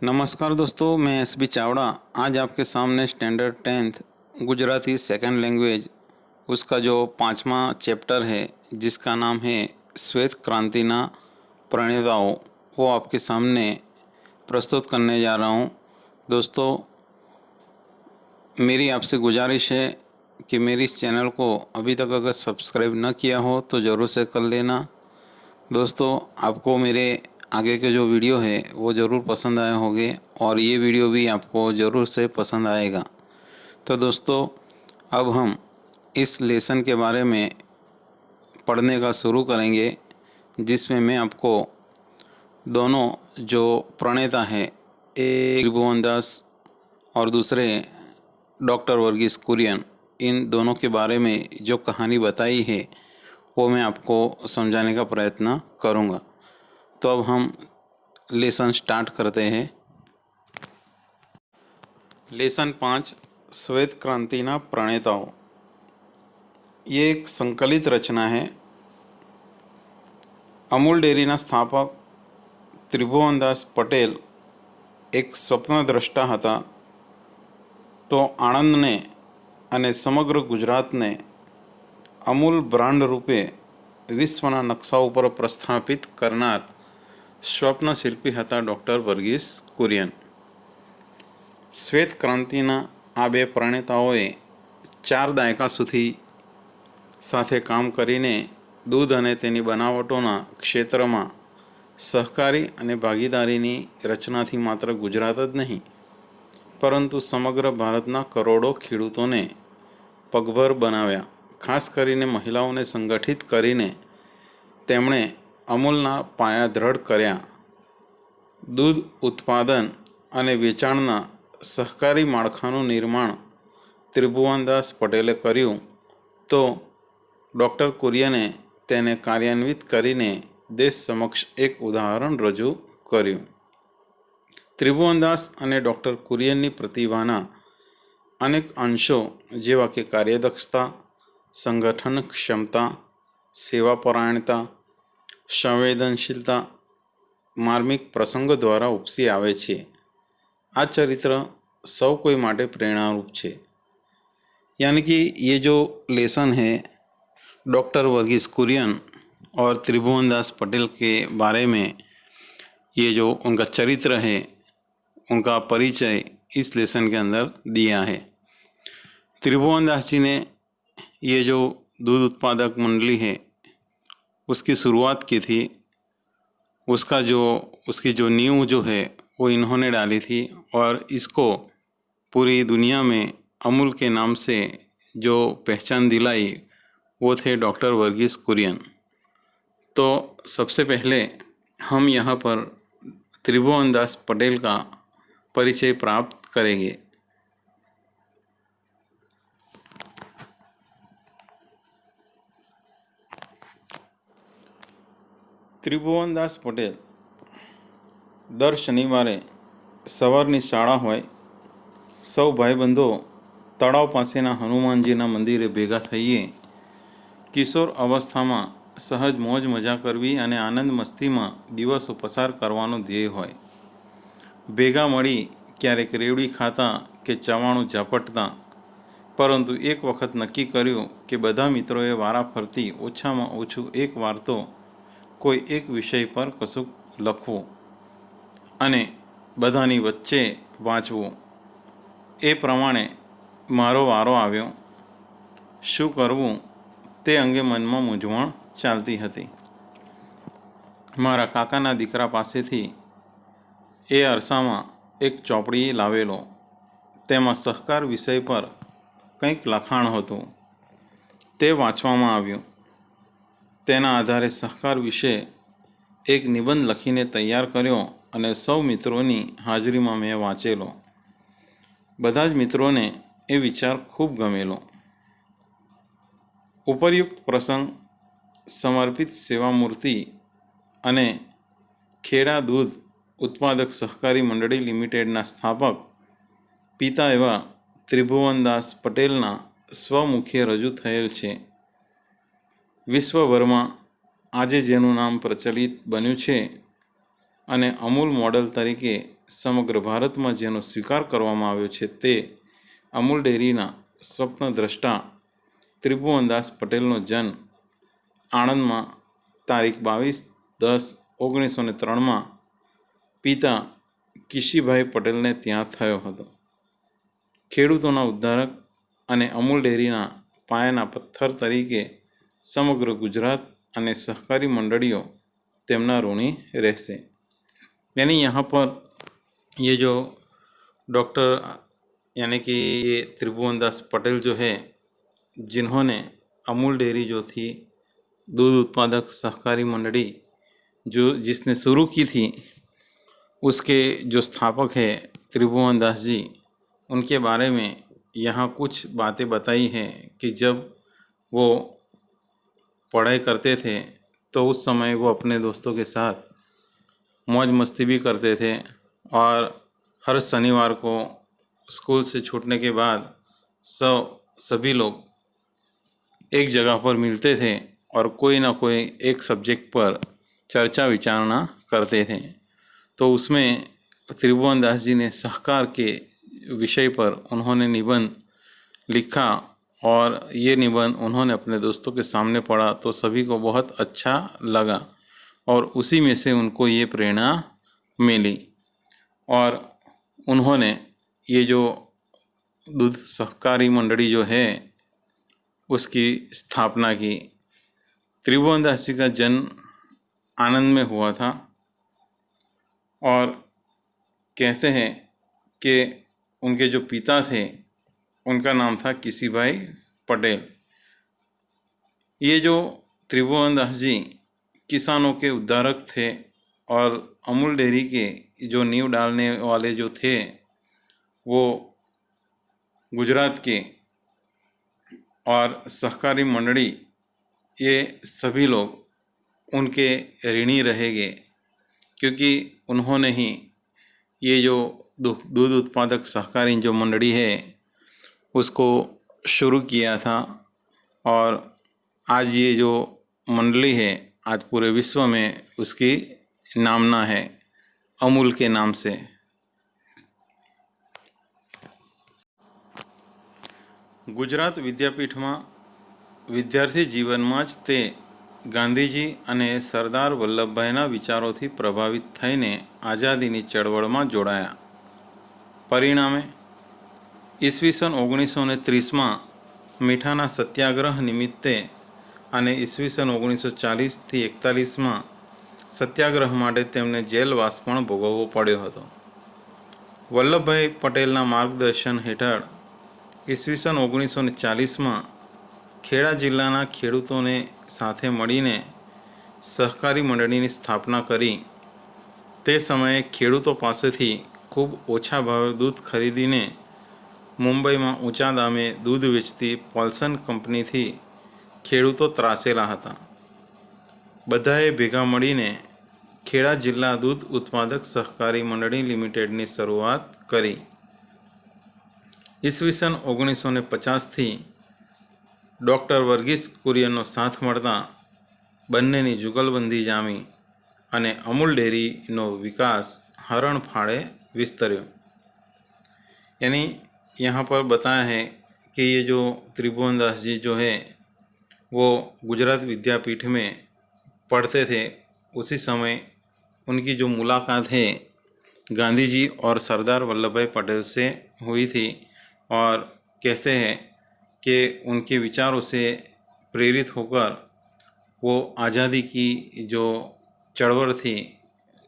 नमस्कार दोस्तों, मैं एस बी चावड़ा आज आपके सामने standard 10th Gujarati second language उसका जो 5वां चैप्टर है जिसका नाम है श्वेत क्रांतिना प्रणेताओं, वो आपके सामने प्रस्तुत करने जा रहा हूँ। दोस्तों, मेरी आपसे गुजारिश है कि मेरी इस चैनल को अभी तक अगर सब्सक्राइब न किया हो तो ज़रूर से कर लेना। दोस्तों, आपको मेरे आगे के जो वीडियो है वो ज़रूर पसंद आए होंगे और ये वीडियो भी आपको ज़रूर से पसंद आएगा। तो दोस्तों, अब हम इस लेसन के बारे में पढ़ने का शुरू करेंगे, जिसमें मैं आपको दोनों जो प्रणेता हैं, एक त्रिभुवन दास और दूसरे डॉक्टर वर्गीस कुरियन, इन दोनों के बारे में जो कहानी बताई है वो मैं आपको समझाने का प्रयत्न करूँगा। तो अब हम लेसन स्टार्ट करते हैं। लेसन 5 श्वेत क्रांतिना प्रणेताओं। ये एक संकलित रचना है। अमूल डेरीना સ્થાપક ત્રિભુવનદાસ પટેલ એક સ્વપ્નદ્રષ્ટા હતા, તો આણંદને અને સમગ્ર ગુજરાતને અમૂલ બ્રાન્ડ રૂપે વિશ્વના નકશા ઉપર પ્રસ્થાપિત કરનાર સ્વપ્નશિલ્પી હતા ડૉક્ટર વર્ગીસ કુરિયન। શ્વેત ક્રાંતિના આ બે પ્રણેતાઓએ 4 દાયકા સુધી સાથે કામ કરીને દૂધ અને તેની બનાવટોના ક્ષેત્રમાં સહકારી અને ભાગીદારીની રચનાથી માત્ર ગુજરાત જ નહીં પરંતુ સમગ્ર ભારતના કરોડો ખેડૂતોને પગભર બનાવ્યા। ખાસ કરીને મહિલાઓને સંગઠિત કરીને તેમણે અમૂલના પાયા દ્રઢ કર્યા। દૂધ ઉત્પાદન અને વેચાણના સહકારી માળખાનું નિર્માણ ત્રિભુવનદાસ પટેલે કર્યું, તો ડૉક્ટર કુરિયને તેને કાર્યાન્વિત કરીને દેશ સમક્ષ એક ઉદાહરણ રજૂ કર્યું। ત્રિભુવનદાસ અને ડૉક્ટર કુરિયનની પ્રતિભાના અનેક અંશો જેવા કે કાર્યદક્ષતા, સંગઠન ક્ષમતા, સેવાપરાયણતા, સંવેદનશીલતા માર્મિક પ્રસંગો દ્વારા ઉપસી આવે છે। આ ચરિત્ર સૌ કોઈ માટે प्रेरणारूप છે। यानी कि ये जो लेसन है डॉक्टर वर्गीस कुरियन और त्रिभुवनदास पटेल के बारे में, ये जो उनका चरित्र है, उनका परिचय इस लेसन के अंदर दिया है। त्रिभुवनदास जी ने ये जो दूध उत्पादक मंडली है उसकी शुरुआत की थी। उसकी जो नींव जो है वो इन्होंने डाली थी और इसको पूरी दुनिया में अमूल के नाम से जो पहचान दिलाई वो थे डॉक्टर वर्गीस कुरियन। तो सबसे पहले हम यहाँ पर त्रिभुवनदास पटेल का परिचय प्राप्त करेंगे। ત્રિભુવનદાસ પટેલ દર શનિવારે સવારની શાળા હોય, સૌ ભાઈબંધો તળાવ પાસેના હનુમાનજીના મંદિરે ભેગા થઈએ। કિશોર અવસ્થામાં સહજ મોજ મજા કરવી અને આનંદ મસ્તીમાં દિવસો પસાર કરવાનો ધ્યેય હોય। ભેગા મળી ક્યારેક રેવડી ખાતા કે ચવાણું ઝાપટતા, પરંતુ એક વખત નક્કી કર્યું કે બધા મિત્રોએ વારાફરતી ઓછામાં ઓછું એક વાર તો કોઈ એક વિષય પર કશુંક લખવું અને બધાની વચ્ચે વાંચવું। એ પ્રમાણે મારો વારો આવ્યો। શું કરવું તે અંગે મનમાં મૂંઝવણ ચાલતી હતી। મારા કાકાના દીકરા પાસેથી એ અરસામાં એક ચોપડી લાવેલો। તેમાં સહકાર વિષય પર કંઈક લખાણ હતું, તે વાંચવામાં આવ્યું। તેના આધારે સહકાર વિશે એક નિબંધ લખીને તૈયાર કર્યો અને સૌ મિત્રોની હાજરીમાં મેં વાંચેલો। બધા જ મિત્રોને એ વિચાર ખૂબ ગમેલો। ઉપરયુક્ત પ્રસંગ, સમર્પિત સેવામૂર્તિ અને ખેડા દૂધ ઉત્પાદક સહકારી મંડળી લિમિટેડના સ્થાપક પિતા એવા ત્રિભુવનદાસ પટેલના સ્વમુખે રજૂ થયેલ છે। વિશ્વભરમાં આજે જેનું નામ પ્રચલિત બન્યું છે અને અમૂલ મોડલ તરીકે સમગ્ર ભારતમાં જેનો સ્વીકાર કરવામાં આવ્યો છે તે અમૂલ ડેરીના સ્વપ્નદ્રષ્ટા ત્રિભુવનદાસ પટેલનો જન્મ આણંદમાં તારીખ 22/10/1903 પિતા કિશીભાઈ પટેલને ત્યાં થયો હતો. ખેડૂતોના ઉદ્ધારક અને અમૂલ ડેરીના પાયાના પથ્થર તરીકે સમગ્ર ગુજરાત અને સહકારી મંડળીઓ તેમના ઋणी રહેશે. यानी यहाँ पर ये जो डॉक्टर यानी कि ये त्रिभुवनदास पटेल जो है, जिन्होंने अमूल डेयरी जो थी दूध उत्पादक सहकारी मंडली जो जिसने शुरू की थी, उसके जो स्थापक है त्रिभुवनदास जी, उनके बारे में यहाँ कुछ बातें बताई हैं कि जब वो पढ़ाई करते थे तो उस समय वो अपने दोस्तों के साथ मौज मस्ती भी करते थे और हर शनिवार को स्कूल से छूटने के बाद सभी लोग एक जगह पर मिलते थे और कोई ना कोई एक सब्जेक्ट पर चर्चा विचारणा करते थे. तो उसमें त्रिभुवनदास जी ने सहकार के विषय पर उन्होंने निबंध लिखा और ये निबंध उन्होंने अपने दोस्तों के सामने पढ़ा तो सभी को बहुत अच्छा लगा और उसी में से उनको ये प्रेरणा मिली और उन्होंने ये जो दूध सहकारी मंडली जो है उसकी स्थापना की. त्रिभुवनदास जी का जन्म आनंद में हुआ था और कहते हैं कि उनके जो पिता थे उनका नाम था किसीभाई पटेल. ये जो त्रिभुवनदास जी किसानों के उद्धारक थे और अमूल डेयरी के जो नींव डालने वाले जो थे वो गुजरात के और सहकारी मंडली ये सभी लोग उनके ऋणी रहेंगे क्योंकि उन्होंने ही ये जो दूध उत्पादक सहकारी जो मंडली है उसको शुरू किया था और आज ये जो मंडली है आज पूरे विश्व में उसकी नामना है अमूल के नाम से. ગુજરાત વિદ્યાપીઠમાં વિદ્યાર્થી જીવનમાં જ તે ગાંધીજી અને સરદાર વલ્લભભાઈના વિચારોથી પ્રભાવિત થઈને આઝાદીની ચળવળમાં જોડાયા. પરિણામે ઈસવીસન 1930માં મીઠાના સત્યાગ્રહ નિમિત્તે અને ઈસવીસન 1940થી 41માં સત્યાગ્રહ માટે તેમને જેલવાસ પણ ભોગવવો પડ્યો હતો. વલ્લભભાઈ પટેલના માર્ગદર્શન હેઠળ ઈસવીસન 1940માં ખેડા જિલ્લાના ખેડૂતોને સાથે મળીને સહકારી મંડળીની સ્થાપના કરી. તે સમયે ખેડૂતો પાસેથી ખૂબ ઓછા ભાવે દૂધ ખરીદીને મુંબઈમાં ઊંચા દામે દૂધ વેચતી પોલ્સન કંપનીથી ખેડૂતો ત્રાસેલા હતા. બધાએ ભેગા મળીને ખેડા જિલ્લા દૂધ ઉત્પાદક સહકારી મંડળી લિમિટેડની શરૂઆત કરી. ઈસવીસન 1950થી ડૉક્ટર વર્ગીસ કુરિયનનો સાથ મળતા બંનેની જુગલબંધી જામી અને अमूल डेयरी विकास हरणफाड़े विस्तर्यो. यानी यहाँ पर बताया है कि ये जो त्रिभुवनदास जी जो है वो गुजरात विद्यापीठ में पढ़ते थे. उसी समय उनकी जो मुलाकात है गांधी जी और सरदार वल्लभ भाई पटेल से हुई थी और कहते हैं कि उनके विचारों से प्रेरित होकर वो आज़ादी की जो चढ़वड़ थी,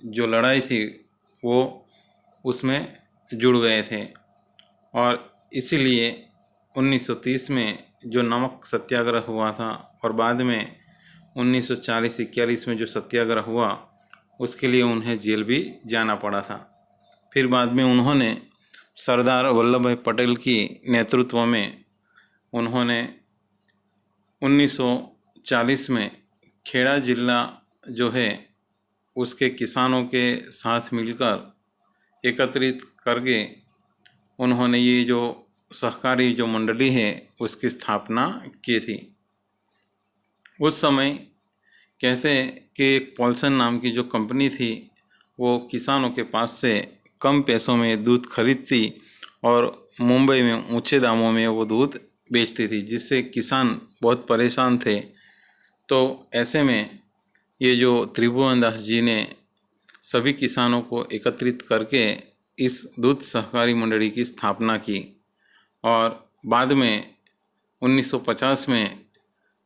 जो लड़ाई थी, वो उसमें जुड़ गए थे और इसीलिए 1930 में जो नमक सत्याग्रह हुआ था और बाद में 1940-41 में जो सत्याग्रह हुआ उसके लिए उन्हें जेल भी जाना पड़ा था. फिर बाद में उन्होंने सरदार वल्लभ भाई पटेल की नेतृत्व में उन्होंने 1940 में खेड़ा जिला जो है उसके किसानों के साथ मिलकर एकत्रित करके उन्होंने ये जो सहकारी जो मंडली है उसकी स्थापना की थी. उस समय कहते हैं कि एक पॉल्सन नाम की जो कंपनी थी वो किसानों के पास से कम पैसों में दूध खरीदती और मुंबई में ऊंचे दामों में वो दूध बेचती थी, जिससे किसान बहुत परेशान थे। तो ऐसे में ये जो त्रिभुवनदास जी ने सभी किसानों को एकत्रित करके इस दूध सहकारी मंडली की स्थापना की और बाद में 1950 में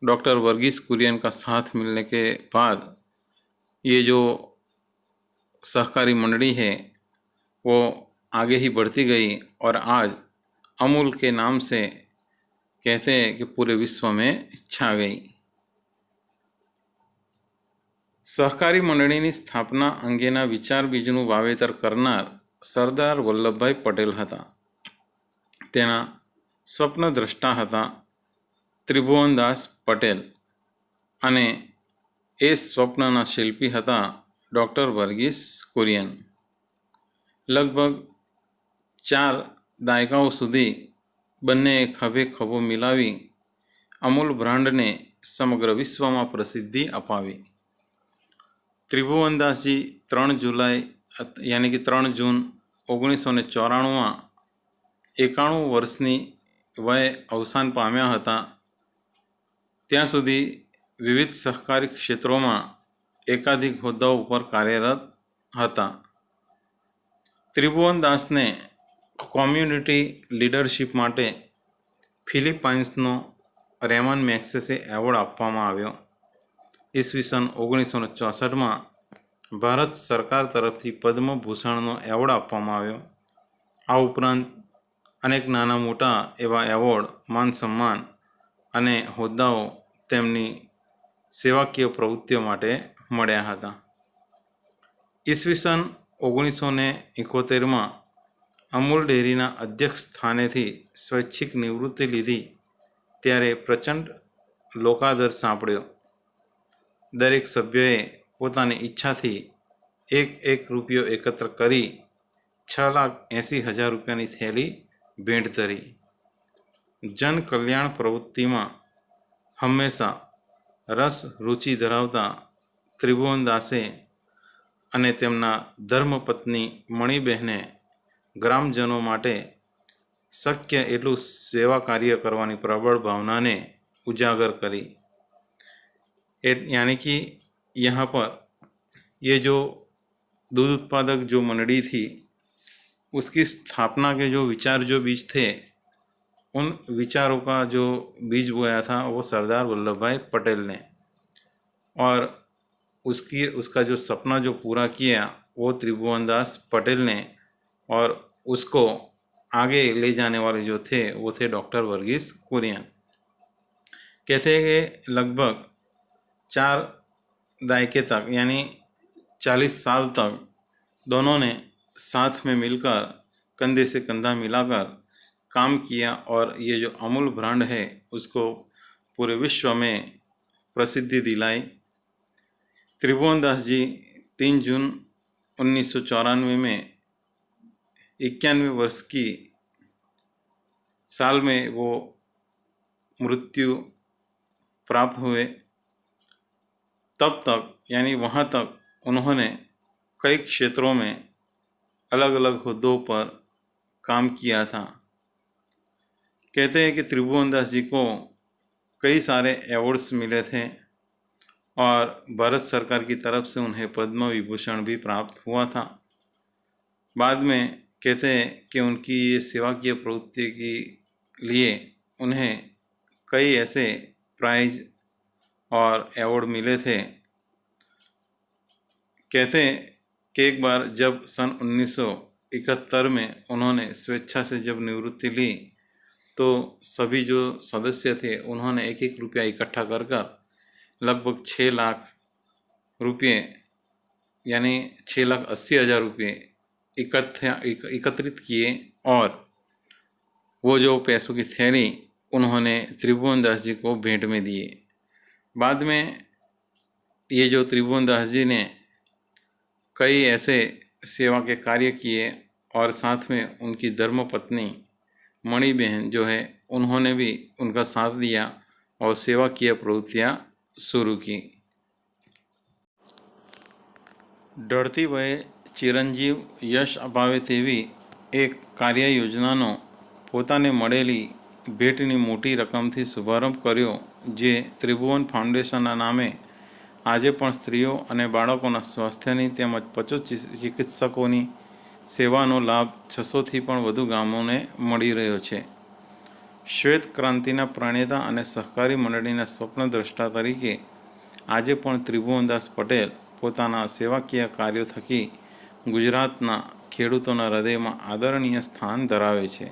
डॉक्टर वर्गीस कुरियन का साथ मिलने के बाद ये जो सहकारी मंडली है वो आगे ही बढ़ती गई और आज अमूल के नाम से कहते हैं कि पूरे विश्व में छा गई। सहकारी મંડળીની સ્થાપના અંગેના વિચાર બીજનું વાવેતર કરનાર સરદાર વલ્લભભાઈ પટેલ હતા. તેના સ્વપ્નદ્રષ્ટા હતા ત્રિભુવનદાસ પટેલ અને એ સ્વપ્નના શિલ્પી હતા ડૉક્ટર વર્ગીસ કુરિયન. લગભગ 4 દાયકાઓ સુધી બંનેએ ખભે ખભો મિલાવી અમૂલ બ્રાન્ડને સમગ્ર વિશ્વમાં પ્રસિદ્ધિ અપાવી. ત્રિભુવનદાસજી 3 જુલાઈ यानी कि 3 जून 1994 91 વર્ષની વયે અવસાન પામ્યા હતા. ત્યાં સુધી વિવિધ સહકારી ક્ષેત્રોમાં એકાધિક હોદ્દાઓ ઉપર કાર્યરત હતા. ત્રિભુવનદાસને કોમ્યુનિટી લીડરશિપ માટે ફિલિપાઇન્સનો રેમન મેગ્સેસે એવોર્ડ આપવામાં આવ્યો. ઈસવીસન 1964માં ભારત સરકાર તરફથી પદ્મભૂષણનો એવોર્ડ આપવામાં આવ્યો. આ ઉપરાંત અનેક નાના મોટા એવા એવોર્ડ, માન સન્માન અને હોદ્દાઓ તેમની સેવાકીય પ્રવૃત્તિઓ માટે મળ્યા હતા. ઈસવીસન 1971માં અમૂલ ડેરીના અધ્યક્ષ સ્થાનેથી સ્વૈચ્છિક નિવૃત્તિ લીધી ત્યારે પ્રચંડ લોકાદર સાંપડ્યો. દરેક સભ્યોએ પોતાની ઈચ્છાથી એક રૂપિયો એકત્ર કરી 6,80,000 રૂપિયાની થેલી ભેટ ધરી. જન કલ્યાણ પ્રવૃત્તિમાં હંમેશા રસ રુચિ ધરાવતા ત્રિભુવનદાસે અને તેમના ધર્મપત્ની મણિબહેને ગ્રામજનો માટે શક્ય એટલું સેવા કાર્ય કરવાની પ્રબળ ભાવનાને उजागर करी. यानी कि यहाँ पर ये जो दूध उत्पादक जो मंडली थी उसकी स्थापना के जो विचार जो बीज थे, उन विचारों का जो बीज बोया था वो सरदार वल्लभ भाई पटेल ने, और उसका जो सपना जो पूरा किया वो त्रिभुवनदास पटेल ने, और उसको आगे ले जाने वाले जो थे वो थे डॉक्टर वर्गीस कुरियन. कहते हैं कि लगभग 4 दायके तक यानी 40 साल तक दोनों ने साथ में मिलकर कंधे से कंधा मिलाकर काम किया और ये जो अमूल ब्रांड है उसको पूरे विश्व में प्रसिद्धि दिलाई. त्रिभुवनदास जी 3 जून 1994 में 91 वर्ष की साल में वो मृत्यु प्राप्त हुए. तब तक यानी वहाँ तक उन्होंने कई क्षेत्रों में अलग अलग हुद्दों पर काम किया था. कहते हैं कि त्रिभुवनदास जी को कई सारे अवार्ड्स मिले थे और भारत सरकार की तरफ से उन्हें पद्म विभूषण भी प्राप्त हुआ था. बाद में कहते हैं कि उनकी ये सेवाकीय प्रवृत्ति के लिए उन्हें कई ऐसे प्राइज और अवार्ड मिले थे. कहते हैं कि एक बार जब सन 1971 में उन्होंने स्वेच्छा से जब निवृत्ति ली तो सभी जो सदस्य थे उन्होंने 1-1 रुपया इकट्ठा कर लगभग 6 लाख रुपये यानी 6,80,000 रुपये एकत्रित किए और वो जो पैसों की थैली उन्होंने त्रिभुवनदास जी को भेंट में दिए. बाद में ये जो त्रिभुवनदास जी ने कई ऐसे सेवा के कार्य किए और साथ में उनकी धर्मपत्नी मणिबहन जो है उन्होंने भी उनका साथ दिया और सेवा की प्रवृत्तियाँ शुरू की. ढळती वये ચિરંજીવ યશ અપાવે તેવી એક કાર્ય યોજનાનો પોતાને મળેલી ભેટની મોટી રકમથી શુભારંભ કર્યો, જે ત્રિભુવન ફાઉન્ડેશનના નામે આજે પણ સ્ત્રીઓ અને બાળકોના સ્વાસ્થ્યની તેમજ પશુ ચિકિત્સકોની સેવાનો લાભ 600થી પણ વધુ ગામોને મળી રહ્યો છે. શ્વેત ક્રાંતિના પ્રણેતા અને સહકારી મંડળીના સ્વપ્નદ્રષ્ટા તરીકે આજે પણ ત્રિભુવનદાસ પટેલ પોતાના સેવાકીય કાર્યો થકી ગુજરાતના ખેડૂતોના હૃદયમાં આદરણીય સ્થાન ધરાવે છે.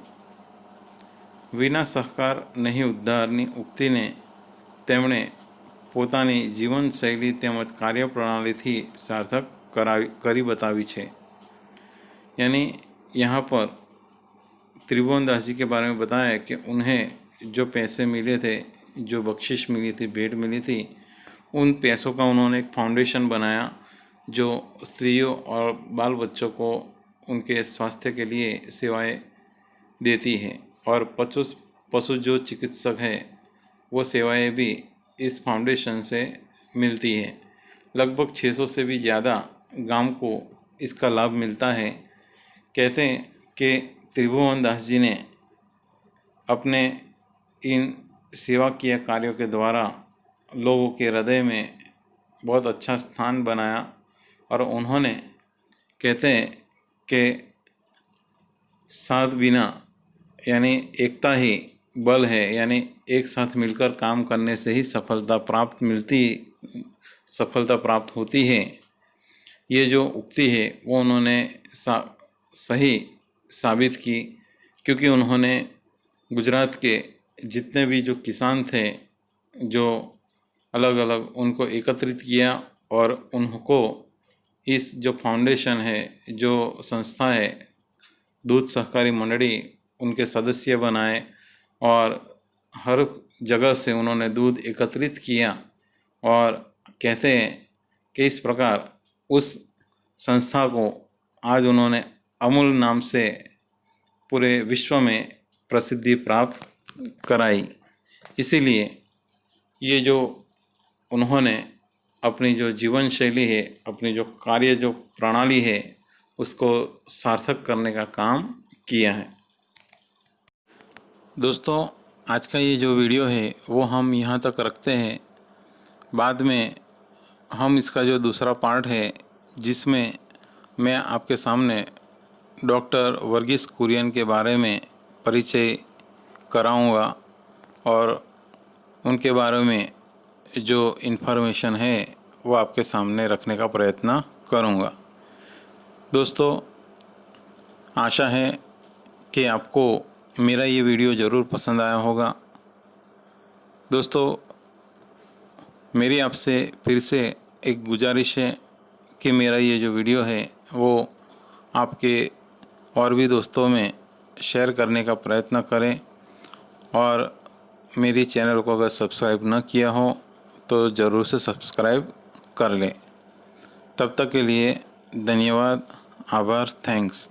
વિના સહકાર નહીં ઉદ્ધારની ઉક્તિને તેમણે પોતાની જીવનશૈલી તેમજ કાર્યપ્રણાलीથી सार्थक કરી बतावी છે. यानी यहाँ पर त्रिभुवनदास जी के बारे में बताया कि उन्हें जो पैसे मिले थे, जो बख्शिश मिली थी, भेंट मिली थी, उन पैसों का उन्होंने एक फाउंडेशन बनाया जो स्त्रियों और बाल बच्चों को उनके स्वास्थ्य के लिए सेवाएं देती है, और पशु जो चिकित्सक है वो सेवाएं भी इस फाउंडेशन से मिलती है. लगभग 600 से भी ज़्यादा गांव को इसका लाभ मिलता है. कहते हैं कि त्रिभुवनदास जी ने अपने इन सेवाकीय कार्यों के द्वारा लोगों के हृदय में बहुत अच्छा स्थान बनाया, और उन्होंने कहते हैं कि साथ बिना यानी एकता ही बल है, यानी एक साथ मिलकर काम करने से ही सफलता प्राप्त होती है. ये जो उक्ति है वो उन्होंने सही साबित की, क्योंकि उन्होंने गुजरात के जितने भी जो किसान थे, जो अलग अलग उनको एकत्रित किया और उनको इस जो फाउंडेशन है, जो संस्था है दूध सहकारी मंडली, उनके सदस्य बनाए और हर जगह से उन्होंने दूध एकत्रित किया. और कहते हैं कि इस प्रकार उस संस्था को आज उन्होंने अमूल नाम से पूरे विश्व में प्रसिद्धि प्राप्त कराई. इसीलिए ये जो उन्होंने अपनी जो जीवन शैली है, अपनी जो कार्य जो प्रणाली है, उसको सार्थक करने का काम किया है. दोस्तों, आज का ये जो वीडियो है वो हम यहाँ तक रखते हैं. बाद में हम इसका जो दूसरा पार्ट है, जिसमें मैं आपके सामने डॉक्टर वर्गीस कुरियन के बारे में परिचय कराऊंगा और उनके बारे में जो इन्फॉर्मेशन है वो आपके सामने रखने का प्रयत्न करूंगा. दोस्तों, आशा है कि आपको मेरा ये वीडियो ज़रूर पसंद आया होगा. दोस्तों, मेरी आपसे फिर से एक गुजारिश है कि मेरा ये जो वीडियो है वो आपके और भी दोस्तों में शेयर करने का प्रयत्न करें, और मेरी चैनल को अगर सब्सक्राइब न किया हो तो ज़रूर से सब्सक्राइब कर लें. तब तक के लिए धन्यवाद, आभार, थैंक्स.